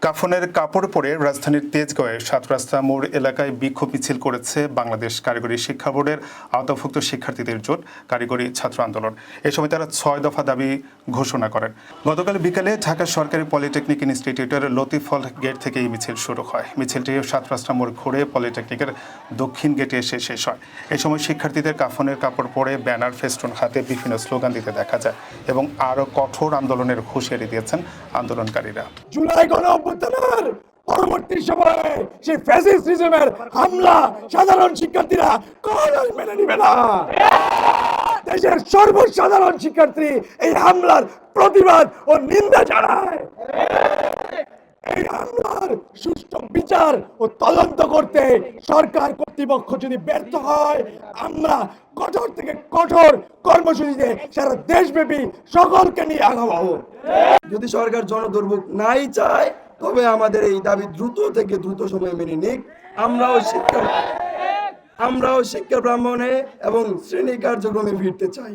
কাফনের কাপড় পরে রাজধানীর তেজগাঁওয়ে ৭ রাস্তা মোড় এলাকায় বিক্ষোভ মিছিল করেছে বাংলাদেশ কারিগরি শিক্ষা বোর্ডের আওতাভুক্ত শিক্ষার্থীদের জোট কারিগরি ছাত্র আন্দোলন। এ সময় তারা ৬ দফা দাবি ঘোষণা করেন। গতকাল বিকালে ঢাকা সরকারি পলিটেকনিক ইনস্টিটিউটের লতিফ হল গেট থেকে এই মিছিল শুরু হয়। মিছিলটি ৭ রাস্তা মোড় ঘুরে পলিটেকনিকের দক্ষিণ গেটে এসে শেষ হয়। এ সময় শিক্ষার্থীদের কাফনের কাপড় পরে ব্যানার ফেস্টুন হাতে বিভিন্ন স্লোগান দিতে দেখা যায় এবং আরও কঠোর আন্দোলনের হুঁশিয়ারি দিয়েছেন আন্দোলনকারীরা। জুলাই গণঅভ্যুত্থানের পরবর্তী সময়ে সেই ফ্যাসিস্টিজমের হামলা সাধারণ শিক্ষার্থীরা কখনোই মেনে নিবে না। দেশের সর্বসাধারণ শিক্ষার্থী এই হামলার প্রতিবাদ ও নিন্দা জানায়। এই হামলার সুষ্ঠু বিচার ও তদন্ত করতে সরকার কর্তৃপক্ষ যদি ব্যর্থ হয়, আমরা কঠোর থেকে কঠোর কর্মসূচিতে সারা দেশব্যাপী সকলকে নিয়ে আগাবো। যদি সরকার জনদুর্ভোগ নাই চায়, তবে আমাদের এই দাবি দ্রুত থেকে দ্রুত সময়ে মেনে নিক। আমরাও শিক্ষা ভ্রমণে এবং শ্রেণী কার্যক্রমে ফিরতে চাই।